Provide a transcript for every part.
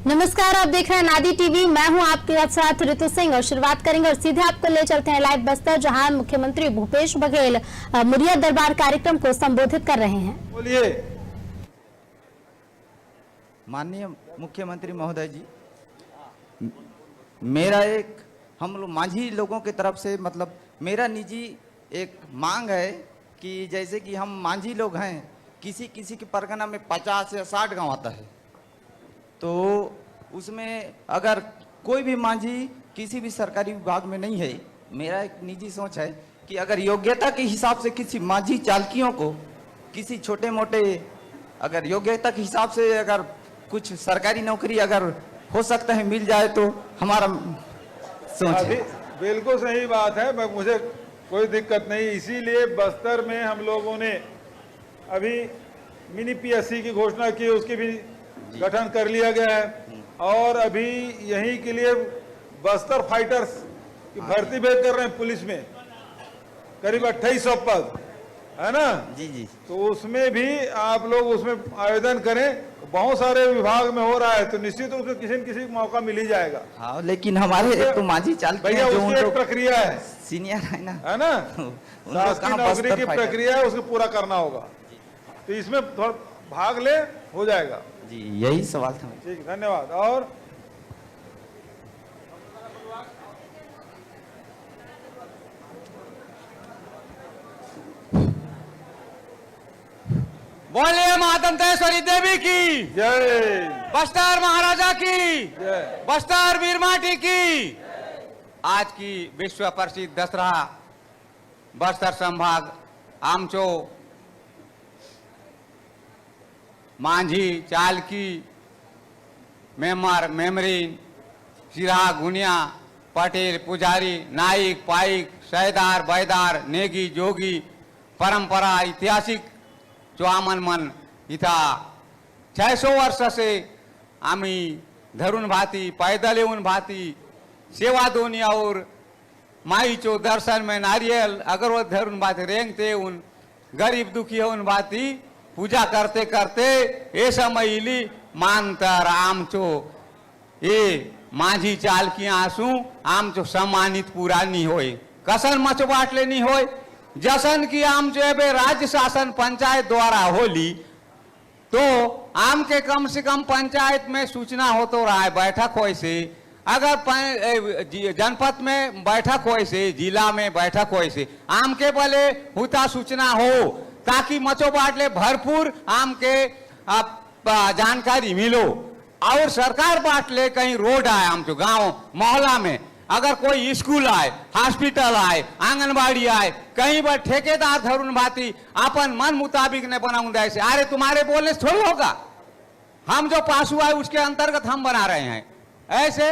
नमस्कार, आप देख रहे हैं नादी टीवी। मैं हूं आपके साथ ऋतु सिंह और शुरुआत करेंगे और सीधे आपको ले चलते हैं लाइव बस्तर, जहां मुख्यमंत्री भूपेश बघेल मुरिया दरबार कार्यक्रम को संबोधित कर रहे हैं। बोलिए। माननीय मुख्यमंत्री महोदय जी, मेरा एक हम लोग माझी लोगों की तरफ से मतलब मेरा निजी एक मांग है कि जैसे कि हम माझी लोग हैं, किसी किसी के परगना में 50 या 60 गांव आता है, तो उसमें अगर कोई भी माझी किसी भी सरकारी विभाग में नहीं है, मेरा एक निजी सोच है कि अगर योग्यता के हिसाब से किसी माझी चालकियों को किसी छोटे मोटे अगर योग्यता के हिसाब से अगर कुछ सरकारी नौकरी अगर हो सकता है मिल जाए तो हमारा सोच है। बिल्कुल सही बात है, मुझे कोई दिक्कत नहीं। इसीलिए बस्तर में हम लोगों ने अभी मिनी पीएससी की घोषणा की, उसकी भी गठन कर लिया गया है और अभी यहीं के लिए बस्तर फाइटर्स की भर्ती भी कर रहे हैं पुलिस में, करीब 2800 पद है ना जी जी। तो उसमें भी आप लोग उसमें आवेदन करें। बहुत सारे विभाग में हो रहा है तो निश्चित रूप से किसी न किसी को मौका मिल ही जाएगा। हाँ, लेकिन हमारे एक तो माझी चालक भैया उसकी एक प्रक्रिया है, सीनियर है ना शासकीय नौकरी की प्रक्रिया है, उसको पूरा करना होगा। तो इसमें थोड़ा भाग ले, हो जाएगा जी। यही सवाल था। ठीक, धन्यवाद। और बोलिए मां दंतेश्वरी देवी की जय, बस्तर महाराजा की जय। बस्तर वीर माटी की। आज की विश्व प्रसिद्ध दसरा बस्तर संभाग आमचो मांझी चालकी मेमर मेमरीन सिरा गुनिया पटेल पुजारी नाइक पाइक सैदार बैदार नेगी जोगी परंपरा ऐतिहासिक जो आमन मन इथा 600 वर्ष से आम्ही धरून भाती पैदल येऊन भाती सेवा दोन्ही और माईचो दर्शन में नारियल अगरवत धरून भाती रेंगते येऊन गरीब दुखी होऊन भाती पूजा करते करते ये समय इली मानतर आमचो ये माझी चालकी आसू आमचो सम्मानित पूरा नहीं होय, कसन मच बाटले नहीं होय। जसन की आमचे बे राज्य शासन पंचायत द्वारा होली तो आम के कम से कम पंचायत में सूचना हो तो रहा है, बैठक हो से अगर जनपद में बैठक हो से जिला में बैठक हो से आम के भले हुता सूचना हो ताकि मचो बाटले भरपूर आम के जानकारी मिलो। और सरकार बाटले कहीं रोड आए आमचो गांव मोहल्ला में, अगर कोई स्कूल आए हॉस्पिटल आए आंगनबाड़ी आए कहीं पर ठेकेदार धरून भाती अपन मन मुताबिक ने बनाऊं दे से अरे तुम्हारे बोलने से थोड़ी होगा, हम जो पास हुआ है उसके अंतर्गत हम बना रहे हैं। ऐसे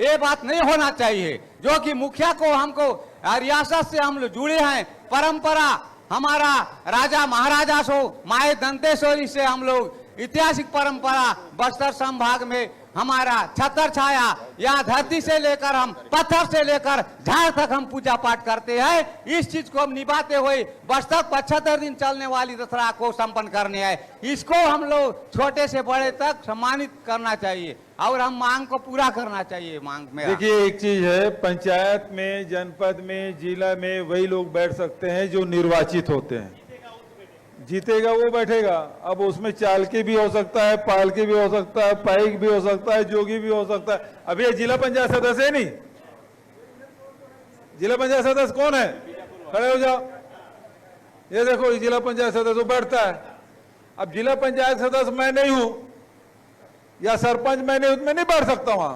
ये बात नहीं होना चाहिए। जो कि मुखिया को हमको रियासत से हम लोग जुड़े हैं, परंपरा हमारा राजा महाराजा सो माए दंतेश्वरी से हम लोग ऐतिहासिक परंपरा बस्तर संभाग में हमारा छतर छाया या धरती से लेकर हम पत्थर से लेकर झाड़ तक हम पूजा पाठ करते हैं। इस चीज को हम निभाते हुए बस्तर 75 दिन चलने वाली दसरा को संपन्न करने आए। इसको हम लोग छोटे से बड़े तक सम्मानित करना चाहिए और हम मांग को पूरा करना चाहिए। मांग में देखिए एक चीज है, पंचायत में जनपद में जिला में वही लोग बैठ सकते हैं जो निर्वाचित होते हैं। जीतेगा वो बैठेगा। अब उसमें चालकी भी हो सकता है, पालकी भी हो सकता है, पाइक भी हो सकता है, जोगी भी हो सकता है। अभी ये जिला पंचायत सदस्य है नहीं, जिला पंचायत सदस्य कौन है? खड़े हो जाओ। ये देखो जिला पंचायत सदस्य बैठता है। अब जिला पंचायत सदस्य मैं नहीं हूं या सरपंच मैं नहीं हूं, मैं नहीं बैठ सकता वहां,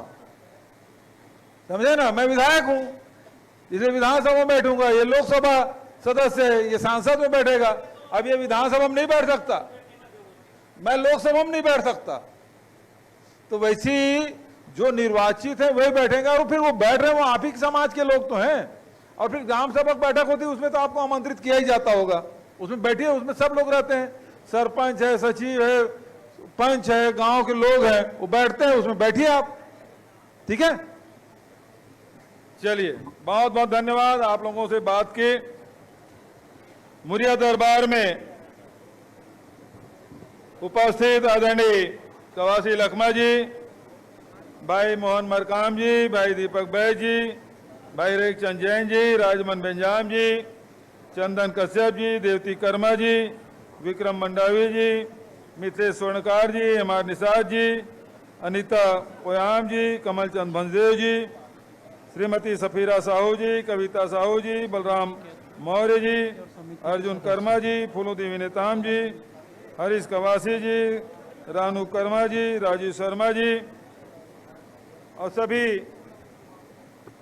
समझे ना। मैं विधायक हूं, इसलिए विधानसभा में बैठूंगा। ये लोकसभा सदस्य है, ये सांसद में बैठेगा। अब ये विधानसभा में नहीं बैठ सकता, मैं लोकसभा में नहीं बैठ सकता। तो वैसी जो निर्वाचित है वही बैठेंगे और फिर वो बैठ रहे हैं, वो आप ही समाज के लोग तो हैं। और फिर ग्राम सभा बैठक होती है, उसमें तो आपको आमंत्रित किया ही जाता होगा, उसमें बैठिए, उसमें सब लोग रहते हैं, सरपंच है, सचिव है, पंच है, गांव के लोग हैं, वो बैठते हैं, उसमें बैठिए आप। ठीक है, चलिए, बहुत बहुत धन्यवाद आप लोगों से बात की। मुरिया दरबार में उपस्थित आदरणीय कवासी लखमा जी, भाई मोहन मरकाम जी, भाई दीपक बैज जी, भाई रेखचंद जैन जी, राजमन बेंजाम जी, चंदन कश्यप जी, देवती कर्मा जी, विक्रम मंडावी जी, मिथेश स्वर्णकार जी, एम.आर. निषाद जी, अनीता पोयाम जी, कमल चंद भंजदेव जी, श्रीमती सफीरा साहू जी, कविता साहू जी, बलराम मौर्य जी, अर्जुन कर्मा जी, फूलोदी विनेताम जी, हरीश कवासी जी, रानू कर्मा जी, राजीव शर्मा जी और सभी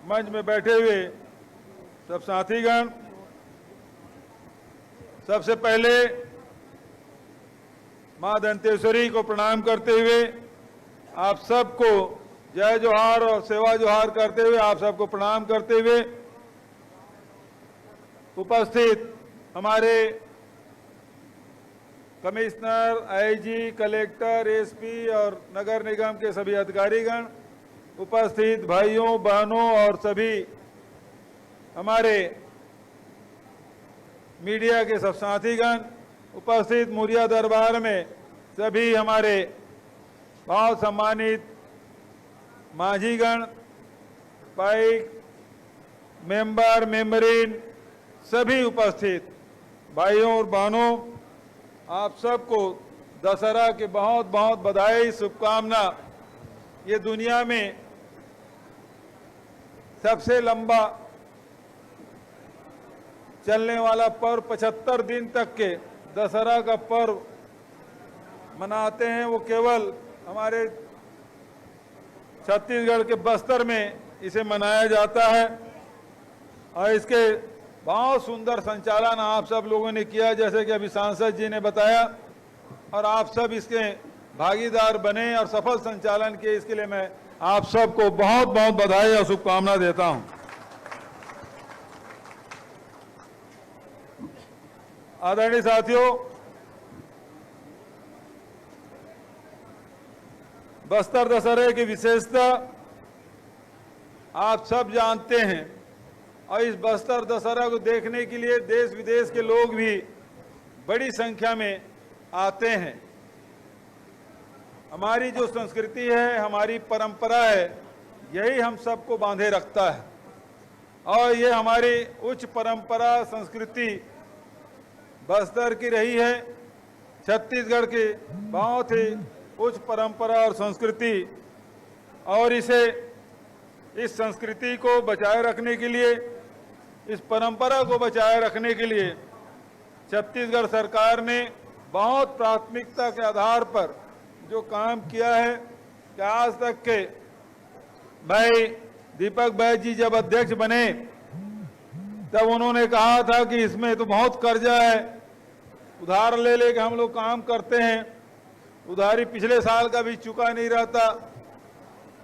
मंच में बैठे हुए सब साथीगण, सबसे पहले मां दंतेश्वरी को प्रणाम करते हुए आप सबको जय जोहार और सेवा जोहार करते हुए आप सबको प्रणाम करते हुए उपस्थित हमारे कमिश्नर, आईजी, कलेक्टर, एसपी और नगर निगम के सभी अधिकारीगण, उपस्थित भाइयों बहनों और सभी हमारे मीडिया के सब साथीगण, उपस्थित मुरिया दरबार में सभी हमारे बहुत सम्मानित माझीगण, पाइक, मेंबर, मेंबरीन, सभी उपस्थित भाइयों और बहनों, आप सबको दशहरा के बहुत बहुत बधाई, शुभकामना। ये दुनिया में सबसे लंबा चलने वाला पर्व 75 दिन तक के दशहरा का पर्व मनाते हैं, वो केवल हमारे छत्तीसगढ़ के बस्तर में इसे मनाया जाता है और इसके बहुत सुंदर संचालन आप सब लोगों ने किया, जैसे कि अभी सांसद जी ने बताया, और आप सब इसके भागीदार बने और सफल संचालन किए। इसके लिए मैं आप सबको बहुत बहुत बधाई और शुभकामना देता हूं। आदरणीय साथियों, बस्तर दशहरे की विशेषता आप सब जानते हैं और इस बस्तर दशहरा को देखने के लिए देश विदेश के लोग भी बड़ी संख्या में आते हैं। हमारी जो संस्कृति है, हमारी परंपरा है, यही हम सबको बांधे रखता है और ये हमारी उच्च परंपरा संस्कृति बस्तर की रही है। छत्तीसगढ़ की बहुत ही उच्च परंपरा और संस्कृति, और इस संस्कृति को बचाए रखने के लिए, इस परंपरा को बचाए रखने के लिए छत्तीसगढ़ सरकार ने बहुत प्राथमिकता के आधार पर जो काम किया है कि आज तक के भाई दीपक बैज जी जब अध्यक्ष बने तब उन्होंने कहा था कि इसमें तो बहुत कर्जा है, उधार ले लेके हम लोग काम करते हैं, उधारी पिछले साल का भी चुका नहीं रहता।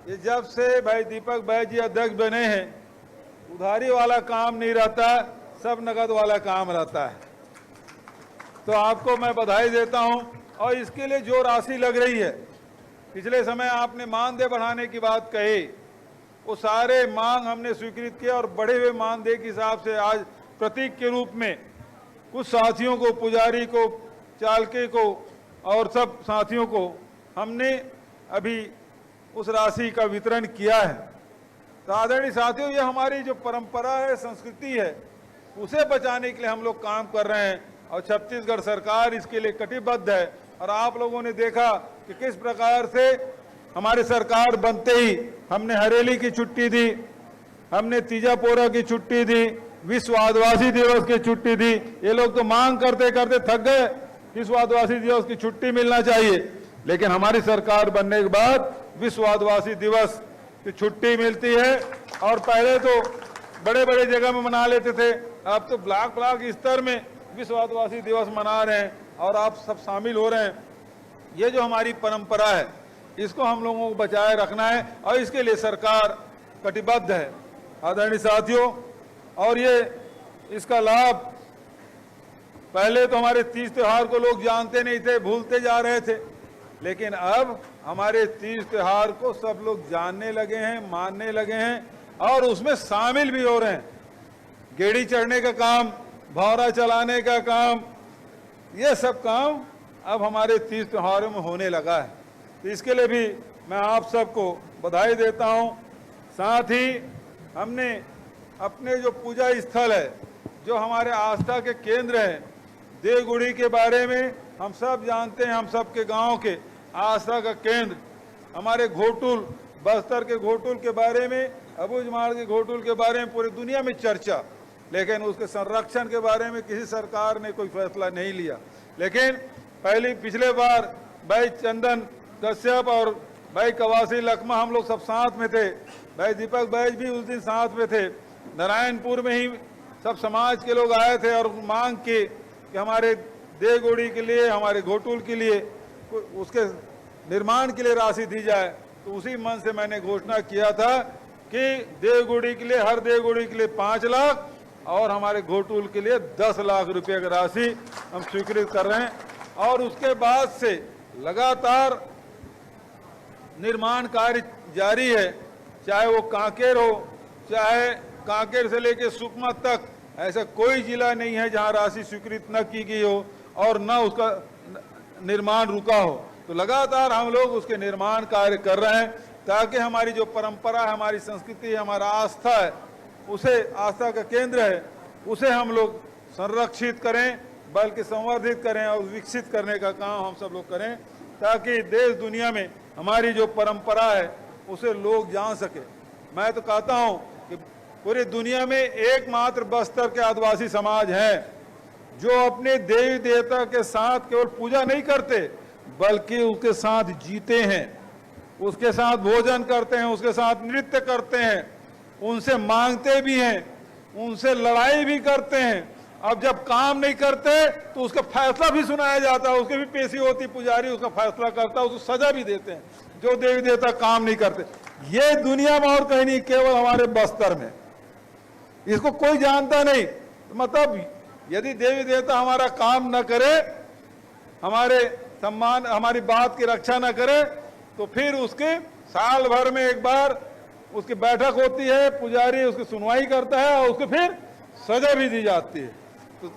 ये जब से भाई दीपक बैज जी अध्यक्ष बने हैं, उधारी वाला काम नहीं रहता, सब नगद वाला काम रहता है। तो आपको मैं बधाई देता हूं। और इसके लिए जो राशि लग रही है, पिछले समय आपने मानदेय बढ़ाने की बात कही, वो सारे मांग हमने स्वीकृत किया और बढ़े हुए मानदेय के हिसाब से आज प्रतीक के रूप में कुछ साथियों को, पुजारी को, चालके को और सब साथियों को हमने अभी उस राशि का वितरण किया है। तो आदरणीय साथियों, ये हमारी जो परंपरा है, संस्कृति है, उसे बचाने के लिए हम लोग काम कर रहे हैं और छत्तीसगढ़ सरकार इसके लिए कटिबद्ध है। और आप लोगों ने देखा कि किस प्रकार से हमारी सरकार बनते ही हमने हरेली की छुट्टी दी, हमने तीजा पोरा की छुट्टी दी, विश्व आदिवासी दिवस की छुट्टी दी। ये लोग तो मांग करते करते थक गए, विश्व आदिवासी दिवस की छुट्टी मिलना चाहिए, लेकिन हमारी सरकार बनने के बाद विश्व आदिवासी दिवस की छुट्टी मिलती है। और पहले तो बड़े बड़े जगह में मना लेते थे, अब तो ब्लॉक ब्लॉक स्तर में विश्व आदिवासी दिवस मना रहे हैं और आप सब शामिल हो रहे हैं। ये जो हमारी परंपरा है, इसको हम लोगों को बचाए रखना है और इसके लिए सरकार कटिबद्ध है आदरणीय साथियों। और ये इसका लाभ पहले तो हमारे तीज त्योहार को लोग जानते नहीं थे, भूलते जा रहे थे, लेकिन अब हमारे तीज त्योहार को सब लोग जानने लगे हैं, मानने लगे हैं और उसमें शामिल भी हो रहे हैं। गेड़ी चढ़ने का काम, भौरा चलाने का काम, ये सब काम अब हमारे तीज त्योहारों में होने लगा है। तो इसके लिए भी मैं आप सबको बधाई देता हूं। साथ ही हमने अपने जो पूजा स्थल है, जो हमारे आस्था के केंद्र हैं, देवगुड़ी के बारे में हम सब जानते हैं। हम सब के गांव के आस्था का केंद्र हमारे घोटुल, बस्तर के घोटुल के बारे में, अबूझमाड़ के घोटुल के बारे में पूरी दुनिया में चर्चा, लेकिन उसके संरक्षण के बारे में किसी सरकार ने कोई फैसला नहीं लिया। लेकिन पिछले बार भाई चंदन कश्यप और भाई कवासी लखमा हम लोग सब साथ में थे। भाई दीपक बैज भी उस दिन साथ में थे। नारायणपुर में ही सब समाज के लोग आए थे और मांग की कि हमारे देवगुड़ी के लिए, हमारे घोटुल के लिए, उसके निर्माण के लिए राशि दी जाए। तो उसी मन से मैंने घोषणा किया था कि देवगुड़ी के लिए, हर देवगुड़ी के लिए 5 लाख और हमारे घोटुल के लिए 10 लाख रुपए की राशि हम स्वीकृत कर रहे हैं। और उसके बाद से लगातार निर्माण कार्य जारी है, चाहे वो कांकेर हो, चाहे कांकेर से लेकर सुकमा तक ऐसा कोई जिला नहीं है जहां राशि स्वीकृत न की गई हो और न उसका निर्माण रुका हो। तो लगातार हम लोग उसके निर्माण कार्य कर रहे हैं ताकि हमारी जो परंपरा है, हमारी संस्कृति है, हमारा आस्था है, उसे, आस्था का केंद्र है, उसे हम लोग संरक्षित करें, बल्कि संवर्धित करें और विकसित करने का काम हम सब लोग करें, ताकि देश दुनिया में हमारी जो परंपरा है उसे लोग जान सके। मैं तो कहता हूं कि पूरी दुनिया में एकमात्र बस्तर के आदिवासी समाज हैं जो अपने देवी देवता के साथ केवल पूजा नहीं करते बल्कि उसके साथ जीते हैं, उसके साथ भोजन करते हैं, उसके साथ नृत्य करते हैं, उनसे मांगते भी हैं, उनसे लड़ाई भी करते हैं। अब जब काम नहीं करते तो उसका फैसला भी सुनाया जाता है, उसकी भी पेशी होती, पुजारी उसका फैसला करता है, उसको सजा भी देते हैं जो देवी देवता काम नहीं करते। ये दुनिया में और कहीं नहीं, केवल हमारे बस्तर में। इसको कोई जानता नहीं। तो मतलब यदि देवी देवता हमारा काम न करे, हमारे सम्मान, हमारी बात की रक्षा न करे, तो फिर उसके साल भर में एक बार उसकी बैठक होती है, पुजारी उसकी सुनवाई करता है और उसको फिर सजा भी दी जाती है। तो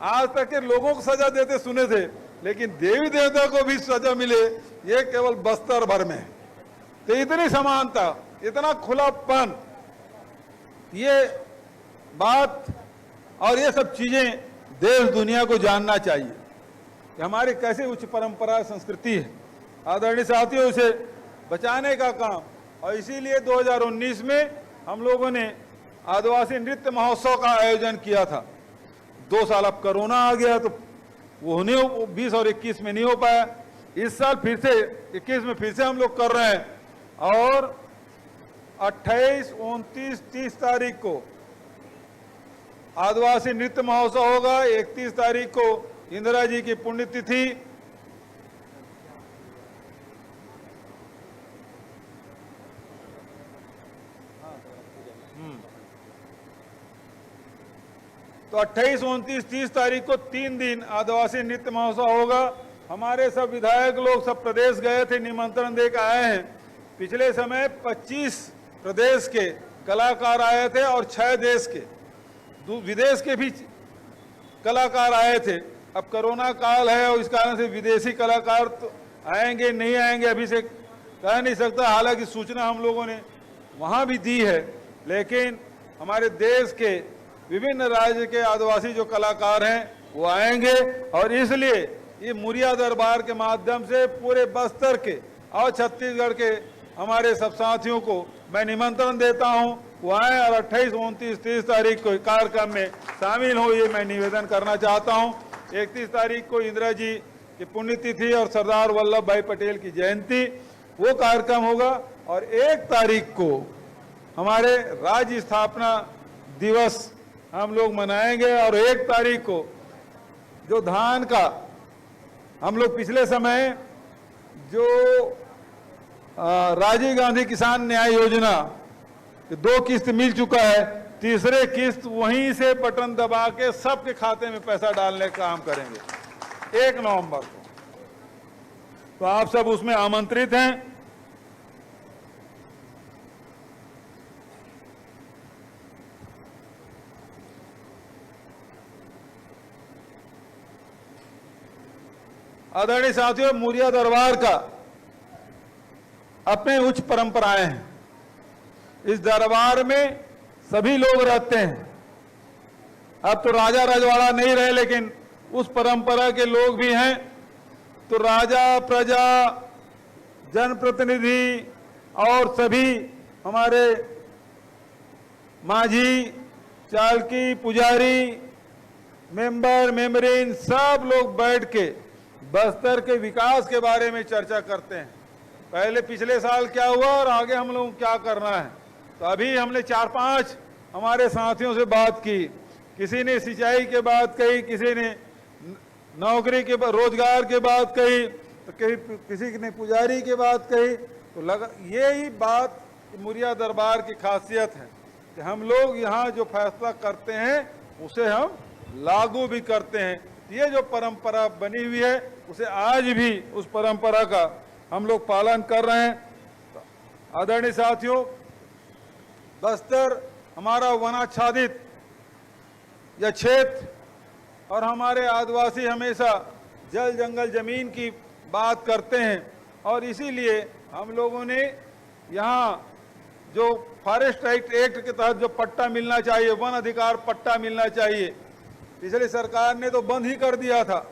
आज तक के लोगों को सजा देते सुने थे, लेकिन देवी देवता को भी सजा मिले ये केवल बस्तर भर में है। तो इतनी समानता, इतना खुलापन, ये बात और ये सब चीजें देश दुनिया को जानना चाहिए कि हमारी कैसे उच्च परंपरा संस्कृति है। आदरणीय साथियों, इसे बचाने का काम, और इसीलिए 2019 में हम लोगों ने आदिवासी नृत्य महोत्सव का आयोजन किया था। 2 साल अब कोरोना आ गया तो वो नहीं हो, 20 और 21 में नहीं हो पाया। इस साल फिर से 21 में फिर से हम लोग कर रहे हैं और 28, 29, 30 तारीख को आदिवासी नृत्य महोत्सव होगा। 31 तारीख को इंदिरा जी की पुण्यतिथि, तो 28, 29, 30 तारीख को 3 दिन आदिवासी नृत्य महोत्सव होगा। हमारे सब विधायक लोग सब प्रदेश गए थे, निमंत्रण देकर आए हैं। पिछले समय 25 प्रदेश के कलाकार आए थे और 6 देश के, विदेश के भी कलाकार आए थे। अब कोरोना काल है और इस कारण से विदेशी कलाकार तो आएंगे नहीं आएंगे अभी से कह नहीं सकता। हालांकि सूचना हम लोगों ने वहां भी दी है, लेकिन हमारे देश के विभिन्न राज्य के आदिवासी जो कलाकार हैं वो आएंगे। और इसलिए ये मुरिया दरबार के माध्यम से पूरे बस्तर के और छत्तीसगढ़ के हमारे सब साथियों को मैं निमंत्रण देता हूं, वो आए और 28, 29, 30 तारीख को कार्यक्रम में शामिल हो, ये मैं निवेदन करना चाहता हूं। 31 तारीख को इंदिरा जी की पुण्यतिथि और सरदार वल्लभ भाई पटेल की जयंती, वो कार्यक्रम होगा। और 1 तारीख को हमारे राज्य स्थापना दिवस हम लोग मनाएंगे। और 1 तारीख को जो धान का हम लोग पिछले समय जो राजीव गांधी किसान न्याय योजना 2 किस्त मिल चुका है, तीसरे किस्त वहीं से बटन दबा के सबके खाते में पैसा डालने का काम करेंगे 1 नवंबर को। तो आप सब उसमें आमंत्रित हैं। आदरणीय साथियों, मुरिया दरबार का अपने उच्च परंपराएं हैं। इस दरबार में सभी लोग रहते हैं। अब तो राजा रजवाड़ा नहीं रहे, लेकिन उस परंपरा के लोग भी हैं। तो राजा, प्रजा, जनप्रतिनिधि और सभी हमारे माझी, चालकी, पुजारी, मेंबर, मेंबरीन सब लोग बैठ के बस्तर के विकास के बारे में चर्चा करते हैं। पहले पिछले साल क्या हुआ और आगे हम लोग क्या करना है। तो अभी हमने 4-5 हमारे साथियों से बात की। किसी ने सिंचाई के बात कही, किसी ने नौकरी के रोजगार के बात कही, तो किसी ने पुजारी की बात कही। तो लगा यही बात मुरिया दरबार की खासियत है कि हम लोग यहाँ जो फैसला करते हैं उसे हम लागू भी करते हैं। ये जो परंपरा बनी हुई है उसे आज भी उस परंपरा का हम लोग पालन कर रहे हैं। तो आदरणीय साथियों, बस्तर हमारा वनाच्छादित यह क्षेत्र और हमारे आदिवासी हमेशा जल जंगल जमीन की बात करते हैं और इसीलिए हम लोगों ने यहाँ जो फॉरेस्ट एक्ट के तहत जो पट्टा मिलना चाहिए, वन अधिकार पट्टा मिलना चाहिए, पिछली सरकार ने तो बंद ही कर दिया था,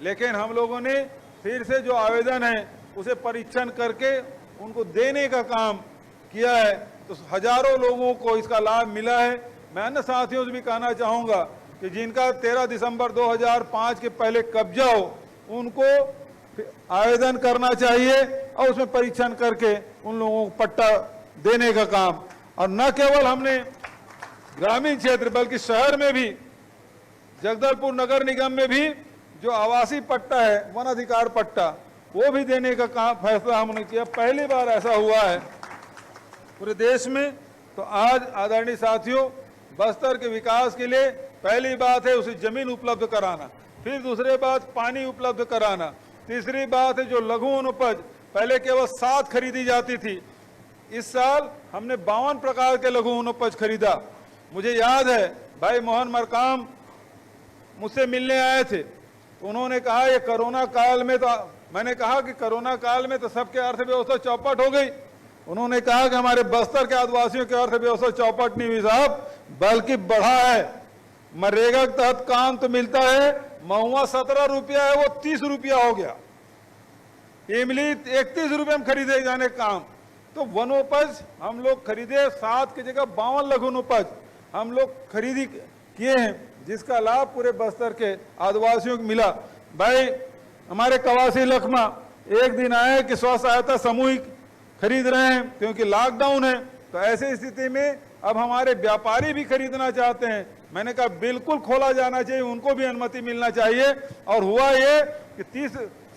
लेकिन हम लोगों ने फिर से जो आवेदन है उसे परीक्षण करके उनको देने का काम किया है। तो हजारों लोगों को इसका लाभ मिला है। मैं अन्य साथियों से भी कहना चाहूँगा कि जिनका 13 दिसंबर 2005 के पहले कब्जा हो उनको आवेदन करना चाहिए और उसमें परीक्षण करके उन लोगों को पट्टा देने का काम। और न केवल हमने ग्रामीण क्षेत्र बल्कि शहर में भी, जगदलपुर नगर निगम में भी जो आवासीय पट्टा है, वन अधिकार पट्टा, वो भी देने का काम फैसला हमने किया। पहली बार ऐसा हुआ है पूरे देश में। तो आज आदरणीय साथियों, बस्तर के विकास के लिए पहली बात है उसे जमीन उपलब्ध कराना, फिर दूसरी बात पानी उपलब्ध कराना, तीसरी बात है जो लघु वनोपज पहले केवल 7 खरीदी जाती थी, इस साल हमने 52 प्रकार के लघु वनोपज खरीदा। मुझे याद है भाई मोहन मरकाम मुझसे मिलने आए थे, उन्होंने कहा ये कोरोना काल में, तो मैंने कहा कि कोरोना काल में तो सबके अर्थव्यवस्था चौपट हो गई। उन्होंने कहा कि हमारे बस्तर के आदिवासियों की अर्थव्यवस्था चौपट नहीं हुई साहब, बल्कि बढ़ा है। मनरेगा के तहत काम तो मिलता है, महुआ 17 रुपया है, वो 30 रुपया हो गया। इमली 31 रुपये में खरीदे जाने काम। तो वनोपज हम लोग खरीदे, 7 की जगह 52 लघु वनोपज हम लोग खरीदी किए हैं, जिसका लाभ पूरे बस्तर के आदिवासियों को मिला। भाई हमारे कवासी लखमा एक दिन आए कि स्व सहायता समूह खरीद रहे हैं क्योंकि लॉकडाउन है। तो ऐसी स्थिति में अब हमारे व्यापारी भी खरीदना चाहते हैं। मैंने कहा बिल्कुल खोला जाना चाहिए, उनको भी अनुमति मिलना चाहिए। और हुआ ये कि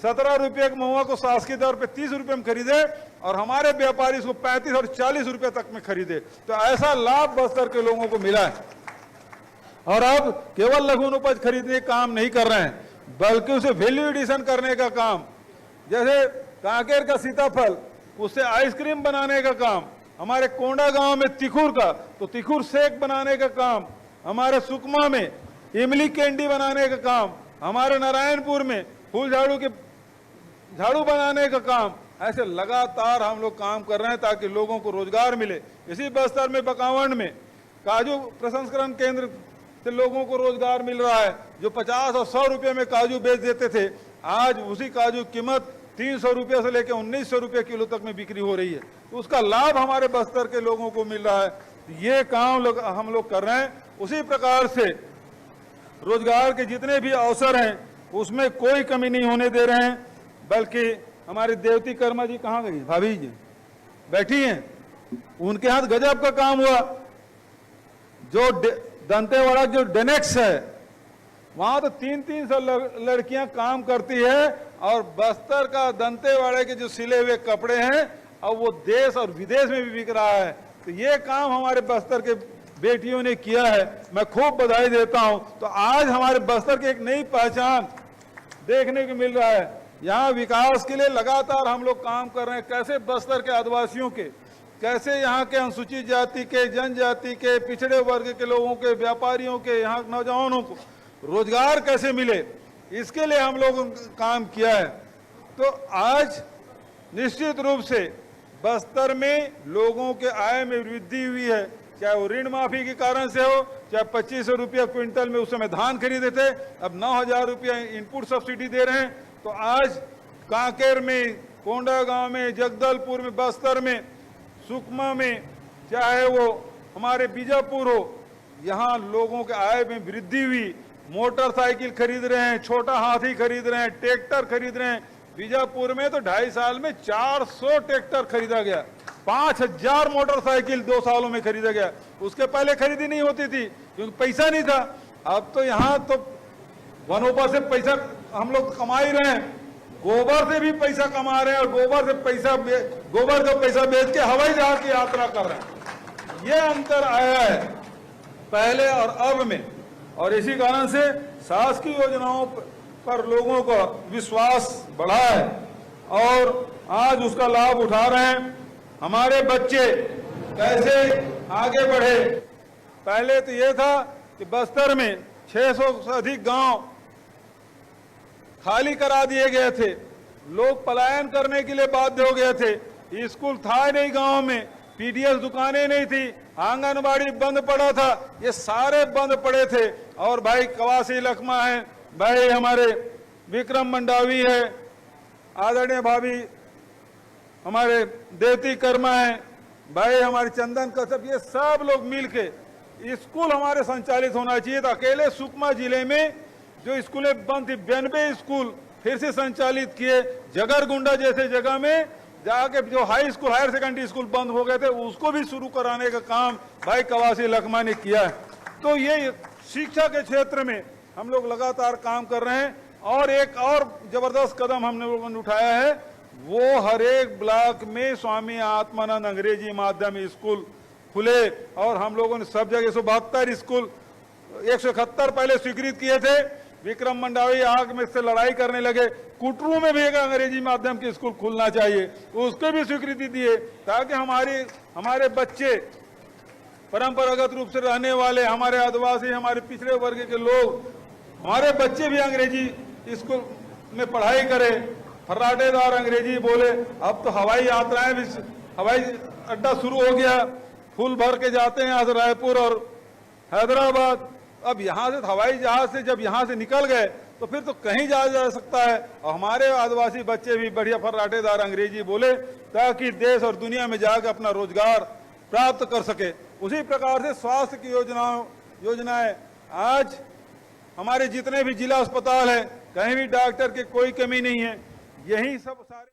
17 रुपये के महुआ को शासकीय दर पे 30 रुपये में खरीदे और हमारे व्यापारी इसको 35 और 40 रुपये तक में खरीदे। तो ऐसा लाभ बस्तर के लोगों को मिला है। और अब केवल लघु वनोपज खरीदने का काम नहीं कर रहे हैं, बल्कि उसे वैल्यू एडिशन करने का काम, जैसे कांकेर का सीताफल, उससे आइसक्रीम बनाने का काम, हमारे कोंडा गांव में तिखुर का, तो तिखुर शेक बनाने का काम, हमारे सुकमा में इमली कैंडी बनाने का काम, हमारे नारायणपुर में फूल झाड़ू बनाने का काम। ऐसे लगातार हम लोग काम कर रहे हैं ताकि लोगों को रोजगार मिले। इसी बस्तर में बकावंड में काजू प्रसंस्करण केंद्र से लोगों को रोजगार मिल रहा है। जो 50 और 100 रुपये में काजू बेच देते थे, आज उसी काजू कीमत 300 रुपये से लेकर 1900 रुपये किलो तक में बिक्री हो रही है। तो उसका लाभ हमारे बस्तर के लोगों को मिल रहा है। ये काम हम लोग कर रहे हैं। उसी प्रकार से रोजगार के जितने भी अवसर हैं उसमें कोई कमी नहीं होने दे रहे हैं। बल्कि हमारी देवती कर्मा जी कहाँ गई, भाभी जी बैठी हैं, उनके हाथ गजब का काम हुआ। जो दंतेवाड़ा जो डेनेक्स है वहां तो 300 लड़कियां काम करती है और बस्तर का दंतेवाड़े के जो सिले हुए कपड़े हैं अब वो देश और विदेश में भी बिक रहा है। तो ये काम हमारे बस्तर के बेटियों ने किया है, मैं खूब बधाई देता हूं। तो आज हमारे बस्तर की एक नई पहचान देखने को मिल रहा है। यहाँ विकास के लिए लगातार हम लोग काम कर रहे हैं। कैसे बस्तर के आदिवासियों के, कैसे यहाँ के अनुसूचित जाति के, जनजाति के, पिछड़े वर्ग के लोगों के, व्यापारियों के, यहाँ नौजवानों को रोजगार कैसे मिले, इसके लिए हम लोगों ने काम किया है। तो आज निश्चित रूप से बस्तर में लोगों के आय में वृद्धि हुई है, चाहे वो ऋण माफी के कारण से हो, चाहे 2500 रुपया क्विंटल में उस समय धान खरीदे थे, अब 9000 रुपया इनपुट सब्सिडी दे रहे हैं। तो आज कांकेर में, कोंडागांव में, जगदलपुर में, बस्तर में, सुकमा में, चाहे वो हमारे बीजापुर हो, यहाँ लोगों के आय में वृद्धि हुई। मोटरसाइकिल खरीद रहे हैं, छोटा हाथी खरीद रहे हैं, ट्रैक्टर खरीद रहे हैं। बीजापुर में तो 2.5 साल में 400 ट्रैक्टर खरीदा गया, 5000 मोटरसाइकिल 2 सालों में खरीदा गया। उसके पहले खरीदी नहीं होती थी क्योंकि पैसा नहीं था। अब तो यहाँ तो वनोपज से पैसा हम लोग कमा ही रहे हैं, गोबर से भी पैसा कमा रहे हैं, और गोबर का पैसा बेच के हवाई जहाज की यात्रा कर रहे हैं। ये अंतर आया है पहले और अब में, और इसी कारण से शासकीय योजनाओं पर लोगों का विश्वास बढ़ा है और आज उसका लाभ उठा रहे हैं। हमारे बच्चे कैसे आगे बढ़े, पहले तो ये था कि बस्तर में 600 से अधिक गांव खाली करा दिए गए थे, लोग पलायन करने के लिए बाध्य हो गए थे। स्कूल था नहीं गांव में, पीडीएस दुकानें नहीं थी, आंगनबाड़ी बंद पड़ा था, ये सारे बंद पड़े थे। और भाई कवासी लखमा है, भाई हमारे विक्रम मंडावी है, आदरणीय भाभी हमारे देवती कर्मा है, भाई हमारे चंदन कश्यप, ये सब लोग मिलके स्कूल हमारे संचालित होना चाहिए। तो अकेले सुकमा जिले में जो स्कूलें बंद थी, 92 स्कूल फिर से संचालित किए। जगरगुंडा जैसे जगह में जाके जो high school, higher secondary school बंद हो गए थे, उसको भी शुरू कराने का काम भाई कवासी लखमा ने किया है। तो ये शिक्षा के क्षेत्र में हम लोग लगातार काम कर रहे हैं। और एक और जबरदस्त कदम हमने लोगों ने उठाया है, वो हर एक ब्लॉक में स्वामी आत्मानंद अंग्रेजी माध्यम स्कूल खुले, और हम लोगों ने सब जगह 172 स्कूल, 171 पहले स्वीकृत किए थे। विक्रम मंडावी आग में से लड़ाई करने लगे, कुटरू में भी एक अंग्रेजी माध्यम की स्कूल खुलना चाहिए, उसको भी स्वीकृति दिए, ताकि हमारे बच्चे परंपरागत रूप से रहने वाले, हमारे आदिवासी, हमारे पिछड़े वर्ग के लोग, हमारे बच्चे भी अंग्रेजी स्कूल में पढ़ाई करें, फर्राटेदार अंग्रेजी बोले। अब तो हवाई यात्राएं भी, हवाई अड्डा शुरू हो गया, फुल भर के जाते हैं यहाँ से रायपुर और हैदराबाद। अब यहाँ से हवाई जहाज से जब यहाँ से निकल गए तो फिर तो कहीं जा सकता है। और हमारे आदिवासी बच्चे भी बढ़िया फर्राटेदार अंग्रेजी बोले, ताकि देश और दुनिया में जाकर अपना रोजगार प्राप्त कर सके। उसी प्रकार से स्वास्थ्य की योजनाएं, आज हमारे जितने भी जिला अस्पताल हैं, कहीं भी डॉक्टर की कोई कमी नहीं है। यही सब सारे